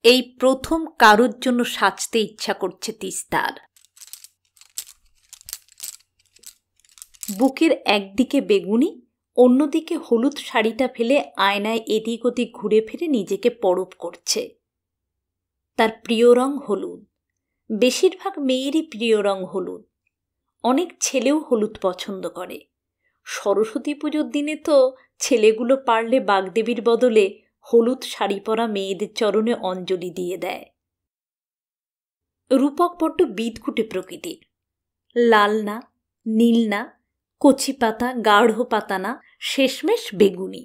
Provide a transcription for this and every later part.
এই প্রথম কারোর জন্য সাজতে ইচ্ছা করছে তিস্তার। বুকের একদিকে বেগুনি, অন্যদিকে হলুদ শাড়িটা ফেলে আয়নায় এদিক ওদিক ঘুরে ফিরে নিজেকে পরখ করছে। তার প্রিয় রং হলুদ, বেশিরভাগ মেয়েরই প্রিয় রং হলুদ। অনেক ছেলেও হলুদ পছন্দ করে। সরস্বতী পুজোর দিনে তো ছেলেগুলো পারলে বাগদেবীর বদলে হলুদ শাড়ি পরা মেয়েদের চরণে অঞ্জলি দিয়ে দেয়। রূপক বড্ড বিদঘুটে প্রকৃতির। লাল না, নীল না, কচি পাতা, গাঢ় পাতা না, শেষমেশ বেগুনি।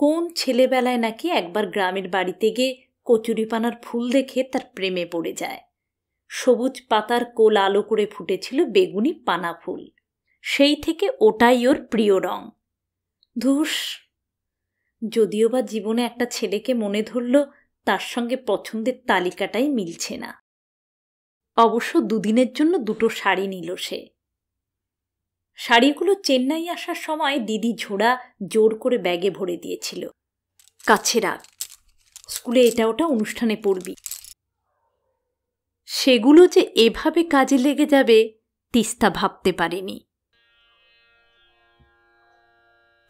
কোন ছেলেবেলায় নাকি একবার গ্রামের বাড়িতে গিয়ে কচুরিপানার ফুল দেখে তার প্রেমে পড়ে যায়। সবুজ পাতার কোল আলো করে ফুটেছিল বেগুনি পানা ফুল। সেই থেকে ওটাই ওর প্রিয় রং। ধুস, যদিও বা জীবনে একটা ছেলেকে মনে ধরল, তার সঙ্গে পছন্দের তালিকাটাই মিলছে না। অবশ্য দুদিনের জন্য দুটো শাড়ি নিল সে। শাড়িগুলো চেন্নাই আসার সময় দিদি ঝোড়া জোর করে ব্যাগে ভরে দিয়েছিল। কাছে রাখ, স্কুলে এটা ওটা অনুষ্ঠানে পড়বি। সেগুলো যে এভাবে কাজে লেগে যাবে তিস্তা ভাবতে পারেনি।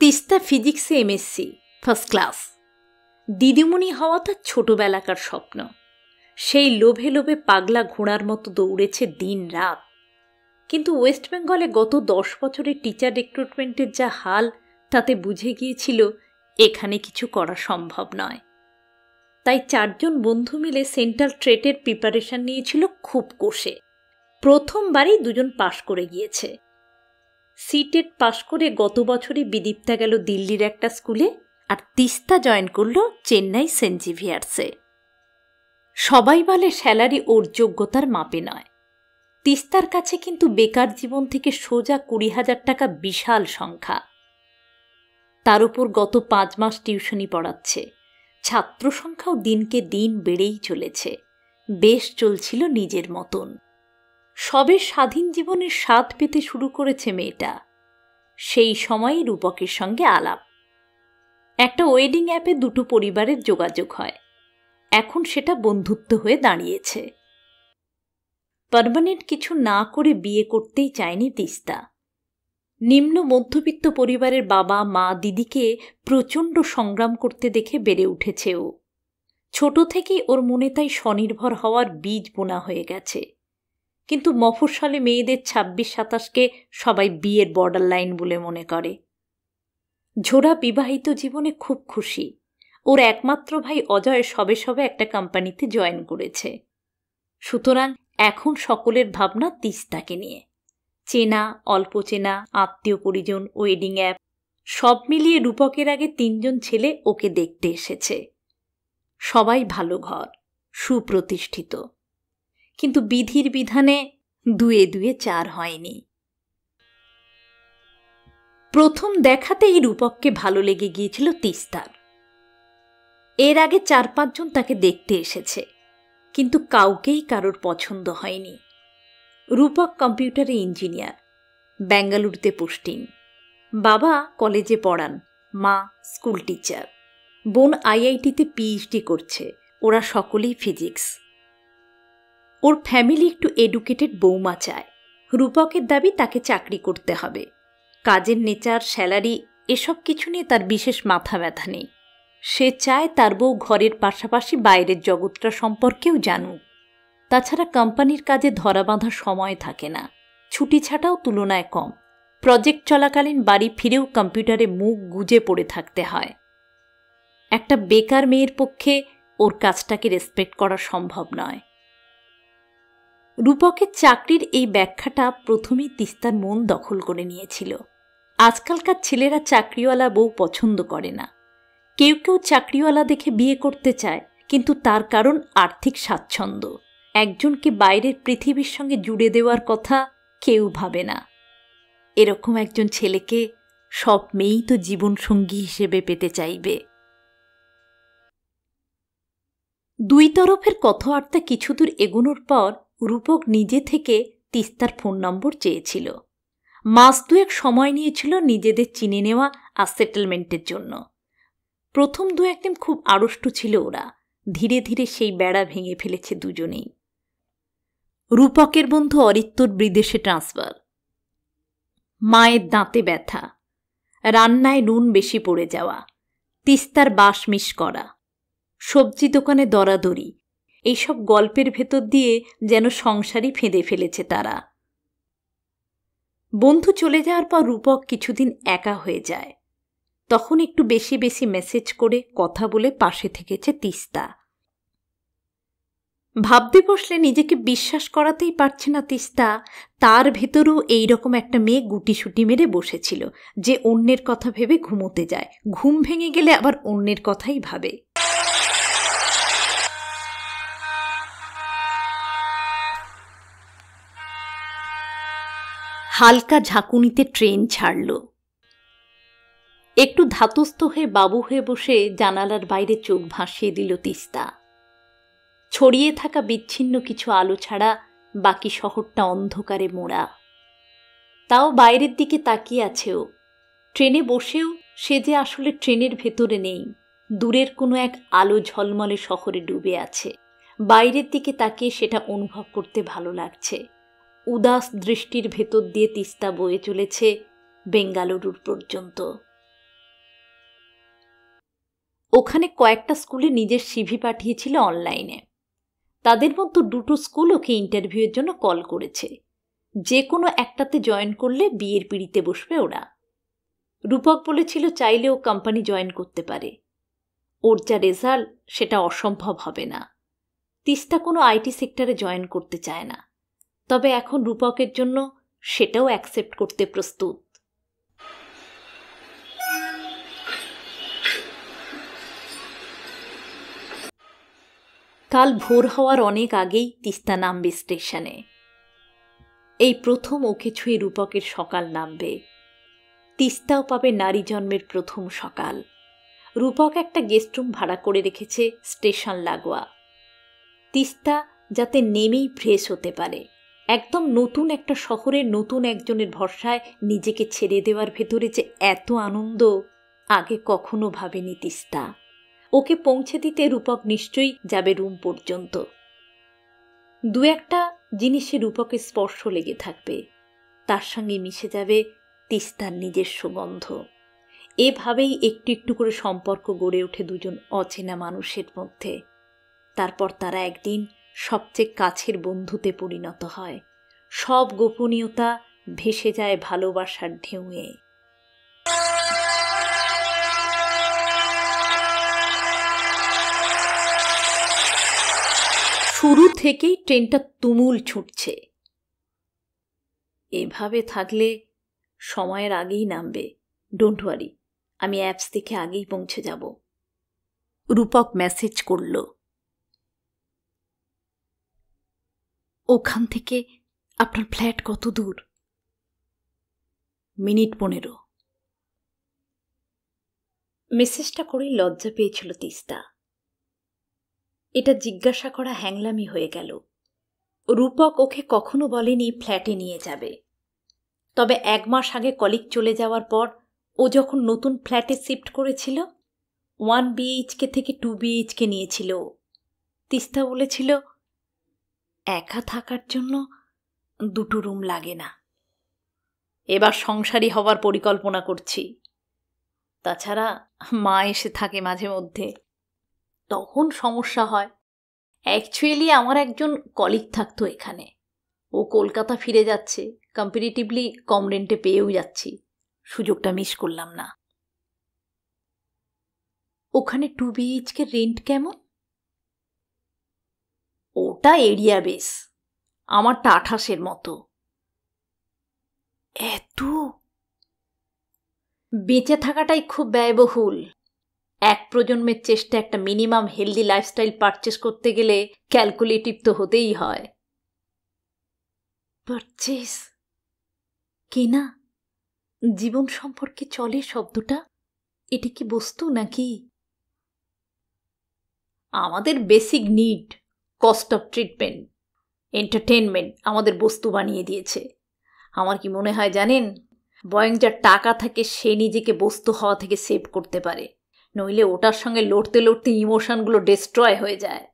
তিস্তা ফিজিক্সে এমএসসি, ফার্স্ট ক্লাস। দিদিমণি হওয়া তার ছোটবেলাকার স্বপ্ন। সেই লোভে লোভে পাগলা ঘোড়ার মতো দৌড়েছে দিন রাত। কিন্তু ওয়েস্ট বেঙ্গলে গত 10 বছরের টিচার রিক্রুটমেন্টের যা হাল, তাতে বুঝে গিয়েছিল এখানে কিছু করা সম্ভব নয়। তাই 4 জন বন্ধু মিলে সেন্ট্রাল ট্রেটের প্রিপারেশন নিয়েছিল খুব কষে। প্রথমবারই 2 জন পাশ করে গিয়েছে। সিটেট পাশ করে গত বছরই বিদীপ্তা গেল দিল্লির একটা স্কুলে, আর তিস্তা জয়েন করল চেন্নাই সেন্ট জেভিয়ার্সে। সবাই বলে স্যালারি ওর যোগ্যতার মাপে নয়। তিস্তার কাছে কিন্তু বেকার জীবন থেকে সোজা 20,000 টাকা বিশাল সংখ্যা। তার উপর গত 5 মাস টিউশনি পড়াচ্ছে। ছাত্র সংখ্যাও দিনকে দিন বেড়েই চলেছে। বেশ চলছিল নিজের মতন। সবে স্বাধীন জীবনের স্বাদ পেতে শুরু করেছে মেয়েটা। সেই সময়ই রূপকের সঙ্গে আলাপ। একটা ওয়েডিং অ্যাপে 2টো পরিবারের যোগাযোগ হয়। এখন সেটা বন্ধুত্ব হয়ে দাঁড়িয়েছে। পার্মানেন্ট কিছু না করে বিয়ে করতেই চায়নি তিস্তা। নিম্ন মধ্যবিত্ত পরিবারের বাবা মা দিদিকে প্রচণ্ড সংগ্রাম করতে দেখে বেড়ে উঠেছে ও। ছোট থেকেই ওর মনে তাই স্বনির্ভর হওয়ার বীজ বোনা হয়ে গেছে। কিন্তু মফস্বলে মেয়েদের 26-27কে সবাই বিয়ের বর্ডার লাইন বলে মনে করে। ঝোড়া বিবাহিত জীবনে খুব খুশি। ওর একমাত্র ভাই অজয় সবে সবে একটা কোম্পানিতে জয়েন করেছে। সুতরাং এখন সকলের ভাবনা তিস্তাকে নিয়ে। চেনা, অল্প চেনা, আত্মীয় পরিজন, ওয়েডিং অ্যাপ সব মিলিয়ে রূপকের আগে 3 জন ছেলে ওকে দেখতে এসেছে। সবাই ভালো ঘর, সুপ্রতিষ্ঠিত। কিন্তু বিধির বিধানে 2-2 4 হয়নি। প্রথম দেখাতেই রূপককে ভালো লেগে গিয়েছিল তিস্তার। এর আগে 4-5 জন তাকে দেখতে এসেছে, কিন্তু কাউকেই কারোর পছন্দ হয়নি। রূপক কম্পিউটারে ইঞ্জিনিয়ার, বেঙ্গালুরুতে পোস্টিং। বাবা কলেজে পড়ান, মা স্কুল টিচার। বোন আইআইটিতে পিএইচডি করছে। ওরা সকলেই ফিজিক্স। ওর ফ্যামিলি একটু এডুকেটেড বৌমা চায়। রূপকের দাবি তাকে চাকরি করতে হবে। কাজের নেচার, স্যালারি এসব কিছু নিয়ে তার বিশেষ মাথা ব্যথা নেই। সে চায় তার বউ ঘরের পাশাপাশি বাইরের জগৎটা সম্পর্কেও জানুক। তাছাড়া কোম্পানির কাজে ধরা বাঁধার সময় থাকে না। ছুটি ছাটাও তুলনায় কম। প্রজেক্ট চলাকালীন বাড়ি ফিরেও কম্পিউটারে মুখ গুজে পড়ে থাকতে হয়। একটা বেকার মেয়ের পক্ষে ওর কাজটাকে রেসপেক্ট করা সম্ভব নয়। রূপকের চাকরির এই ব্যাখ্যাটা প্রথমেই তিস্তার মন দখল করে নিয়েছিল। আজকালকার ছেলেরা চাকরিওয়ালা বউ পছন্দ করে না। কেউ কেউ চাকরিওয়ালা দেখে বিয়ে করতে চায়, কিন্তু তার কারণ আর্থিক স্বাচ্ছন্দ্য। একজনকে বাইরের পৃথিবীর সঙ্গে জুড়ে দেওয়ার কথা কেউ ভাবে না। এরকম একজন ছেলেকে সব মেয়েই তো জীবনসঙ্গী হিসেবে পেতে চাইবে। 2 তরফের কথাবার্তা কিছুদূর এগোনোর পর রূপক নিজে থেকে তিস্তার ফোন নম্বর চেয়েছিল। মাস 2 সময় নিয়েছিল নিজেদের চিনে নেওয়া আর সেটেলমেন্টের জন্য। প্রথম 2-1 দিন খুব আড়ষ্ট ছিল ওরা। ধীরে ধীরে সেই বেড়া ভেঙে ফেলেছে দুজনেই। রূপকের বন্ধু অরিত্তর বিদেশে ট্রান্সফার, মায়ের দাঁতে ব্যথা, রান্নায় নুন বেশি পড়ে যাওয়া, তিস্তার বাস মিস করা, সবজি দোকানে দরাদরি, এইসব গল্পের ভেতর দিয়ে যেন সংসারই ফেঁদে ফেলেছে তারা। বন্ধু চলে যাওয়ার পর রূপক কিছুদিন একা হয়ে যায়। তখন একটু বেশি বেশি মেসেজ করে কথা বলে পাশে থেকেছে তিস্তা। ভাবতে বসলে নিজেকে বিশ্বাস করাতেই পারছে না তিস্তা তার ভেতরেও এইরকম একটা মেয়ে গুটিসুটি মেরে বসেছিল, যে অন্যের কথা ভেবে ঘুমোতে যায়, ঘুম ভেঙে গেলে আবার অন্যের কথাই ভাবে। হালকা ঝাঁকুনিতে ট্রেন ছাড়ল। একটু ধাতস্থ হয়ে বাবু হয়ে বসে জানালার বাইরে চোখ ভাসিয়ে দিল তিস্তা। ছড়িয়ে থাকা বিচ্ছিন্ন কিছু আলো ছাড়া বাকি শহরটা অন্ধকারে মোড়া। তাও বাইরের দিকে তাকিয়ে আছে ও। ট্রেনে বসেও সে যে আসলে ট্রেনের ভেতরে নেই, দূরের কোনো এক আলো ঝলমলে শহরে ডুবে আছে। বাইরের দিকে তাকিয়ে সেটা অনুভব করতে ভালো লাগছে। উদাস দৃষ্টির ভেতর দিয়ে তিস্তা বয়ে চলেছে বেঙ্গালুরুর পর্যন্ত। ওখানে কয়েকটা স্কুলে নিজের সিভি পাঠিয়েছিল অনলাইনে। তাদের মধ্যে দুটো স্কুল ওকে ইন্টারভিউয়ের জন্য কল করেছে। যে কোনো একটাতে জয়েন করলে বিয়ের পিঁড়িতে বসবে ওরা। রূপক বলেছিল চাইলে ও কোম্পানি জয়েন করতে পারে। ওর যা রেজাল্ট সেটা অসম্ভব হবে না। তিস্তা কোনো আইটি সেক্টরে জয়েন করতে চায় না, তবে এখন রূপকের জন্য সেটাও অ্যাকসেপ্ট করতে প্রস্তুত। কাল ভোর হওয়ার অনেক আগেই তিস্তা নামবে স্টেশনে। এই প্রথম ওকে ছুঁয়ে রূপকের সকাল নামবে। তিস্তাও পাবে নারী জন্মের প্রথম সকাল। রূপক একটা গেস্টরুম ভাড়া করে রেখেছে স্টেশন লাগোয়া। তিস্তা যাতে নেমেই ফ্রেশ হতে পারে। একদম নতুন একটা শহরে নতুন একজনের ভরসায় নিজেকে ছেড়ে দেওয়ার ভেতরে যে এত আনন্দ আগে কখনো ভাবেনি তিস্তা। ওকে পৌঁছে দিতে রূপক নিশ্চয়ই যাবে রুম পর্যন্ত। দু একটা জিনিসে রূপকের স্পর্শ লেগে থাকবে, তার সঙ্গে মিশে যাবে তিস্তার নিজস্ব গন্ধ। এভাবেই একটু একটু করে সম্পর্ক গড়ে ওঠে দুজন অচেনা মানুষের মধ্যে। তারপর তারা একদিন সবচেয়ে কাছের বন্ধুতে পরিণত হয়। সব গোপনীয়তা ভেসে যায় ভালোবাসার ঢেউয়ে। শুরু থেকেই ট্রেনটা তুমুল ছুটছে। এভাবে থাকলে সময়ের আগেই নামবে। ডোন্ট ওয়ারি, আমি অ্যাপস দেখে আগেই পৌঁছে যাব। রূপক মেসেজ করল। ওখান থেকে আপনার ফ্ল্যাট কত দূর? মিনিট 15। মেসেজটা করেই লজ্জা পেয়েছিল তিস্তা। এটা জিজ্ঞাসা করা হ্যাংলামি হয়ে গেল। রূপক ওকে কখনো বলেনি ফ্ল্যাটে নিয়ে যাবে। তবে 1 মাস আগে কলিগ চলে যাওয়ার পর ও যখন নতুন ফ্ল্যাটে শিফট করেছিল, 1 BHK থেকে 2 BHK নিয়েছিল। তিস্তা বলেছিল একা থাকার জন্য 2টো রুম লাগে না। এবার সংসারী হওয়ার পরিকল্পনা করছি। তাছাড়া মা এসে থাকে মাঝে মধ্যে, তখন সমস্যা হয়। অ্যাকচুয়ালি আমার একজন কলিগ থাকতো এখানে। ও কলকাতা ফিরে যাচ্ছে, কম্পারেটিভলি কম রেন্টে পেয়েও যাচ্ছি। সুযোগটা মিস করলাম না। ওখানে 2 BHK রেন্ট কেমন? ওটা এরিয়া বেস, আমারটা 28-এর মতো। এত? বেঁচে থাকাটাই খুব ব্যয়বহুল। এক প্রজন্মের চেষ্টা একটা মিনিমাম হেলদি লাইফস্টাইল পারচেস করতে গেলে ক্যালকুলেটিভ তো হতেই হয়। পারচেস? কেনা? জীবন সম্পর্কে চলে শব্দটা? এটি কি বস্তু নাকি? আমাদের basic need, cost of treatment, entertainment আমাদের বস্তু বানিয়ে দিয়েছে। আমার কি মনে হয় জানেন, বরং যার টাকা থাকে সে নিজেকে বস্তু হওয়া থেকে সেভ করতে পারে। নইলে ওটার সঙ্গে লড়তে লড়তে ইমোশনগুলো ডিস্ট্রয় হয়ে যায়।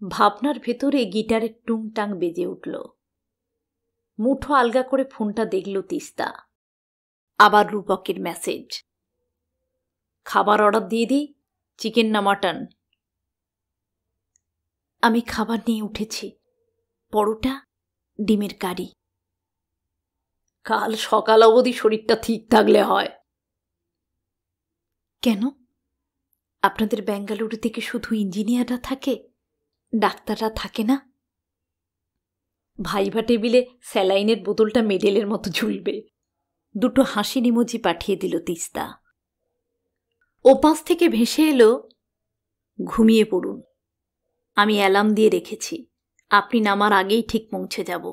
ভাবনার ভেতরে গিটারের টুংটাং বেজে উঠল। মুঠো আলগা করে ফোনটা দেখল তিস্তা। আবার রূপকের মেসেজ, খাবার অর্ডার দিয়ে দিই, চিকেন না মাটন? আমি খাবার নিয়ে উঠেছি, পরোটা, ডিমের কারি। কাল সকাল অবধি শরীরটা ঠিক থাকলে হয়। কেন, আপনাদের বেঙ্গালুরু থেকে শুধু ইঞ্জিনিয়াররা থাকে, ডাক্তাররা থাকে না? ভাইভা টেবিলে স্যালাইনের বোতলটা মেডেলের মতো ঝুলবে। দুটো হাসি ইমোজি পাঠিয়ে দিল তিস্তা। ওপাশ থেকে ভেসে এলো, ঘুমিয়ে পড়ুন, আমি অ্যালার্ম দিয়ে রেখেছি, আপনি নামার আগেই ঠিক পৌঁছে যাব।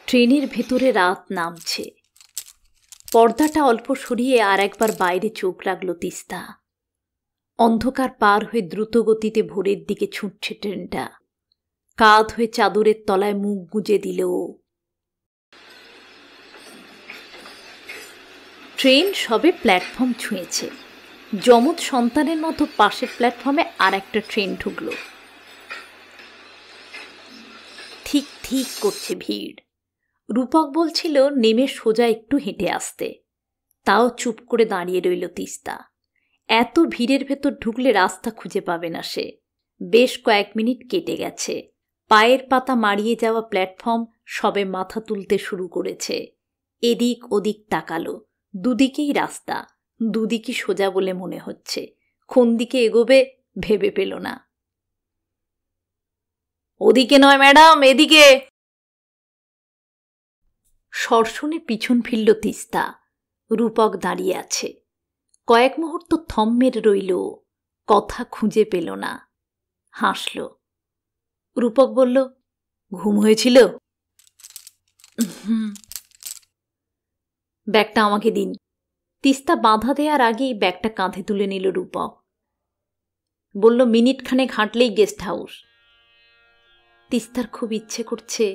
ট্রেনের ভেতরে রাত নামছে। পর্দাটা অল্প সরিয়ে আর একবার বাইরে চোখ রাখল তিস্তা। অন্ধকার পার হয়ে দ্রুত গতিতে ভোরের দিকে ছুটছে ট্রেনটা। কাঁধ হয়ে চাদরের তলায় মুখ গুজে দিল। ট্রেন সবে প্ল্যাটফর্ম ছুঁয়েছে। যমজ সন্তানের মতো পাশের প্ল্যাটফর্মে আর একটা ট্রেন ঢুকল। ঠিক ঠিক করছে ভিড়। রূপক বলছিল নেমে সোজা একটু হেঁটে আসতে, তাও চুপ করে দাঁড়িয়ে রইল তিস্তা। এত ভিড়ের ভেতর ঢুকলে রাস্তা খুঁজে পাবে না সে। বেশ কয়েক মিনিট কেটে গেছে। পায়ের পাতা মাড়িয়ে যাওয়া প্ল্যাটফর্ম সবে মাথা তুলতে শুরু করেছে। এদিক ওদিক তাকালো, দুদিকেই রাস্তা, দুদিকই সোজা বলে মনে হচ্ছে। কোন দিকে এগোবে ভেবে পেল না। ওদিকে নয় ম্যাডাম, এদিকে। সরসনে পিছন ফিরল তিস্তা। রূপক দাঁড়িয়ে আছে। কয়েক মুহূর্ত থম মেরে রইল, কথা খুঁজে পেল না। হাসল। রূপক বলল, ঘুম হয়েছিল? ব্যাগটা আমাকে দিন। তিস্তা বাধা দেওয়ার আগেই ব্যাগটা কাঁধে তুলে নিল রূপক। বলল, মিনিট খানেক হাঁটলেই গেস্ট হাউস। তিস্তার খুব ইচ্ছে করছে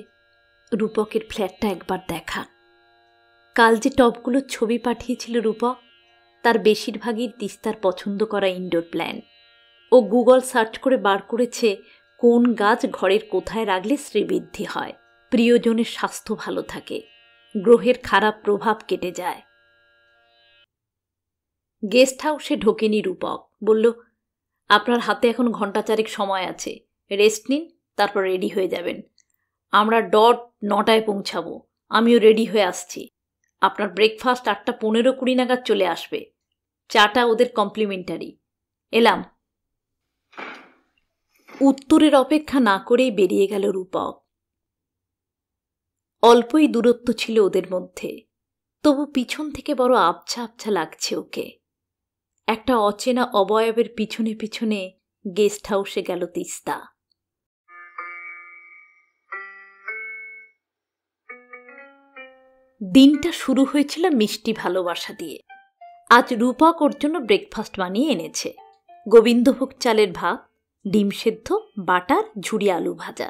রূপকের ফ্ল্যাটটা একবার দেখা। কাল যে টপগুলোর ছবি পাঠিয়েছিল রূপক, তার বেশিরভাগই তিস্তার পছন্দ করা ইনডোর প্ল্যান। ও গুগল সার্চ করে বার করেছে কোন গাছ ঘরের কোথায় রাখলে শ্রীবৃদ্ধি হয়, প্রিয়জনের স্বাস্থ্য ভালো থাকে, গ্রহের খারাপ প্রভাব কেটে যায়। গেস্ট হাউসে ঢোকেনি রূপক। বলল, আপনার হাতে এখন ঘন্টা চারেক সময় আছে, রেস্ট নিন, তারপর রেডি হয়ে যাবেন। আমরা ডট 9টায় পৌঁছাবো। আমিও রেডি হয়ে আসছি। আপনার ব্রেকফাস্ট 8:15-20 নাগাদ চলে আসবে। চাটা ওদের কমপ্লিমেন্টারি। এলাম। উত্তরের অপেক্ষা না করেই বেরিয়ে গেল রূপক। অল্পই দূরত্ব ছিল ওদের মধ্যে, তবু পিছন থেকে বড় আবছা আবছা লাগছে ওকে। একটা অচেনা অবয়বের পিছনে পিছনে গেস্ট হাউসে গেল তিস্তা। দিনটা শুরু হয়েছিল মিষ্টি ভালোবাসা দিয়ে। আজ রূপক ওর জন্য ব্রেকফাস্ট বানিয়ে এনেছে। গোবিন্দভোগ চালের ভাত, ডিম সেদ্ধ, বাটার, ঝুরি আলু ভাজা।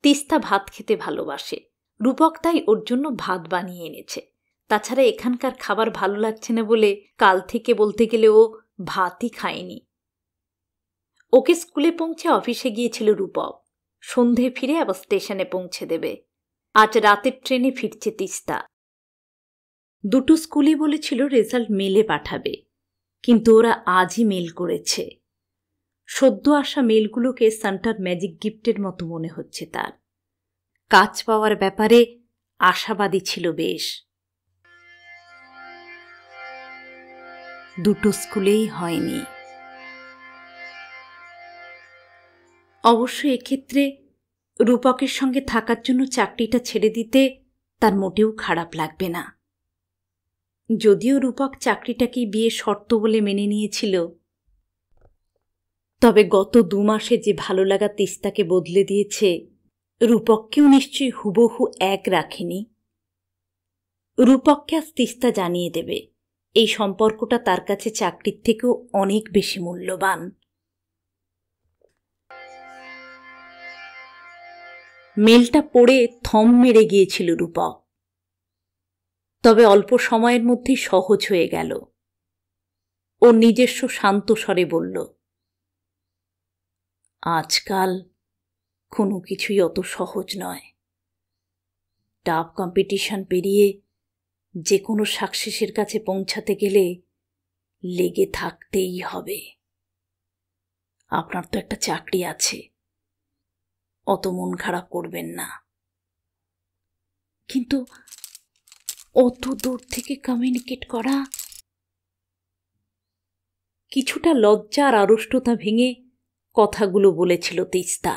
তিস্তা ভাত খেতে ভালোবাসে, রূপক তাই ওর জন্য ভাত বানিয়ে এনেছে। তাছাড়া এখানকার খাবার ভালো লাগছে না বলে কাল থেকে বলতে গেলে ও ভাতই খায়নি। ওকে স্কুলে পৌঁছে অফিসে গিয়েছিল রূপক। সন্ধে ফিরে আবার স্টেশনে পৌঁছে দেবে। আজ রাতের ট্রেনে ফিরছে তিস্তা। দুটো স্কুলই বলেছিল রেজাল্ট মেলে পাঠাবে, কিন্তু ওরা আজই মেল করেছে। সদ্য আসা মেলগুলোকে সান্টার ম্যাজিক গিফটের মতো মনে হচ্ছে তার। কাজ পাওয়ার ব্যাপারে আশাবাদী ছিল বেশ। দুটো স্কুলেই হয়নি। অবশ্য এক্ষেত্রে রূপকের সঙ্গে থাকার জন্য চাকরিটা ছেড়ে দিতে তার মোটেও খারাপ লাগবে না। যদিও রূপক চাকরিটাকেই বিয়ে শর্ত বলে মেনে নিয়েছিল, তবে গত 2 মাসে যে ভালো লাগা তিস্তাকে বদলে দিয়েছে, রূপককেও নিশ্চয়ই হুবহু এক রাখেনি। রূপককে আজ তিস্তা জানিয়ে দেবে এই সম্পর্কটা তার কাছে চাকরির থেকেও অনেক বেশি মূল্যবান। মেলটা পড়ে থম মেরে গিয়েছিল রূপক, তবে অল্প সময়ের মধ্যেই সহজ হয়ে গেল। ও নিজস্ব শান্ত স্বরে বলল, আজকাল কোনো কিছুই অত সহজ নয়। টাফ কম্পিটিশন পেরিয়ে যে কোনো সাকসেসের কাছে পৌঁছাতে গেলে লেগে থাকতেই হবে। আপনার তো একটা চাকরি আছে, অত মন খারাপ করবেন না। কিন্তু অত দূর থেকে কমিউনিকেট করা। কিছুটা লজ্জা আর আড়ষ্টতা ভেঙে কথাগুলো বলেছিল তিস্তা।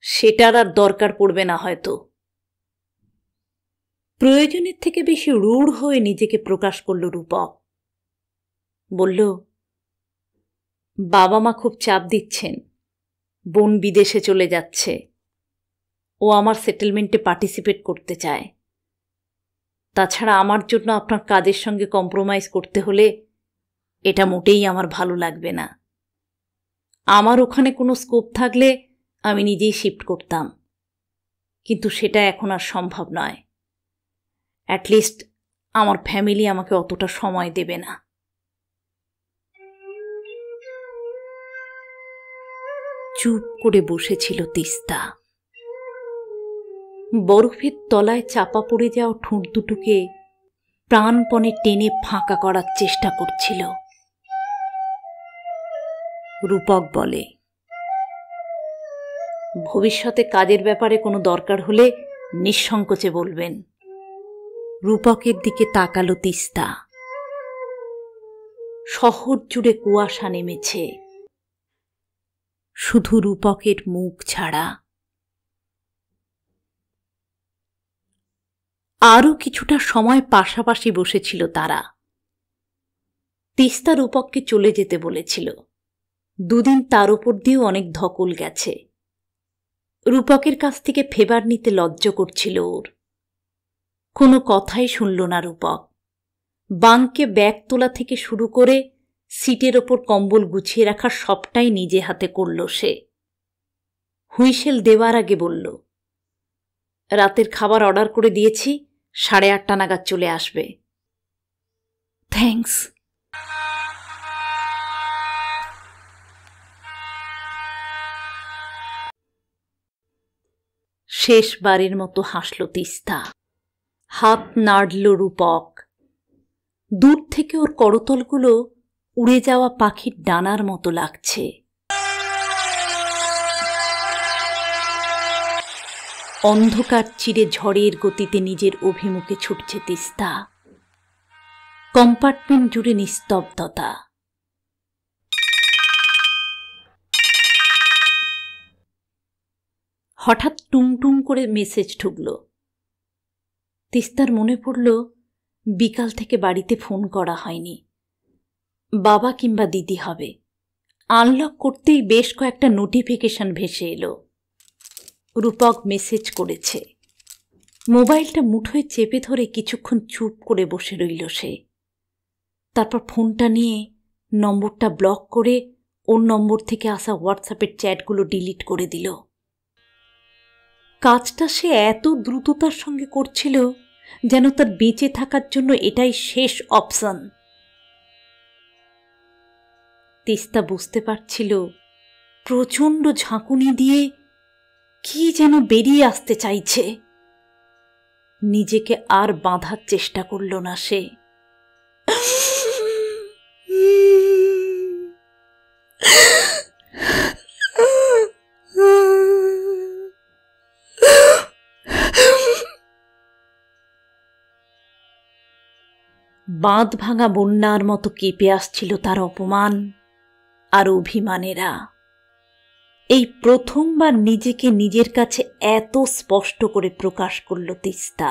সেটার আর দরকার পড়বে না হয়তো। প্রয়োজনের থেকে বেশি রূঢ় হয়ে নিজেকে প্রকাশ করল রূপক। বলল, বাবা মা খুব চাপ দিচ্ছেন, বোন বিদেশে চলে যাচ্ছে, ও আমার সেটেলমেন্টে পার্টিসিপেট করতে চায়। তাছাড়া আমার জন্য আপনার কাজের সঙ্গে কম্প্রোমাইজ করতে হলে এটা মোটেই আমার ভালো লাগবে না। আমার ওখানে কোনো স্কোপ থাকলে আমি নিজেই শিফট করতাম, কিন্তু সেটা এখন আর সম্ভব নয়। অ্যাটলিস্ট আমার ফ্যামিলি আমাকে অতটা সময় দেবে না। চুপ করে বসেছিল তিস্তা। বরফের তলায় চাপা পড়ে যাওয়া ঠোঁট দুটোকে প্রাণপণে টেনে ফাঁকা করার চেষ্টা করছিল। রূপক বলে, ভবিষ্যতে কাজের ব্যাপারে কোনো দরকার হলে নিঃসংকোচে বলবেন। রূপকের দিকে তাকালো তিস্তা। শহর জুড়ে কুয়াশা নেমেছে, শুধু রূপকের মুখ ছাড়া। আরও কিছুটা সময় পাশাপাশি বসেছিল তারা। তিস্তা রূপককে চলে যেতে বলেছিল। দুদিন তার উপর দিয়েও অনেক ধকল গেছে। রূপকের কাছ থেকে ফেভার নিতে লজ্জ করছিল ওর। কোনো কথাই শুনল না রূপক। বাঙ্কে ব্যাগ তোলা থেকে শুরু করে সিটের ওপর কম্বল গুছিয়ে রাখার সবটাই নিজে হাতে করল সে। হুইসেল দেওয়ার আগে বলল, রাতের খাবার অর্ডার করে দিয়েছি, 8:30 নাগাদ চলে আসবে। থ্যাঙ্কস। শেষবারের মতো হাসল তিস্তা। হাত নাড়ল রূপক। দূর থেকে ওর করতলগুলো উড়ে যাওয়া পাখির ডানার মতো লাগছে। অন্ধকার চিরে ঝড়ের গতিতে নিজের অভিমুখে ছুটছে তিস্তা। কম্পার্টমেন্ট জুড়ে নিস্তব্ধতা। হঠাৎ টুংটুং করে মেসেজ ঢুকল। তিস্তার মনে পড়ল বিকাল থেকে বাড়িতে ফোন করা হয়নি। বাবা কিংবা দিদি হবে। আনলক করতেই বেশ কয়েকটা নোটিফিকেশন ভেসে এলো। রূপক মেসেজ করেছে। মোবাইলটা মুঠোয় চেপে ধরে কিছুক্ষণ চুপ করে বসে রইল সে। তারপর ফোনটা নিয়ে নম্বরটা ব্লক করে ওর নম্বর থেকে আসা হোয়াটসঅ্যাপের চ্যাটগুলো ডিলিট করে দিল। কাজটা সে এত দ্রুততার সঙ্গে করছিল যেন তার বেঁচে থাকার জন্য এটাই শেষ অপশন। তিস্তা বুঝতে পারছিল প্রচণ্ড ঝাঁকুনি দিয়ে কি যেন বেরিয়ে আসতে চাইছে। নিজেকে আর বাঁধার চেষ্টা করল না সে। বাঁধ ভাঙা বন্যার মতো কেঁপে আসছিল তার অপমান আর অভিমানেরা। এই প্রথমবার নিজেকে নিজের কাছে এত স্পষ্ট করে প্রকাশ করল তিস্তা।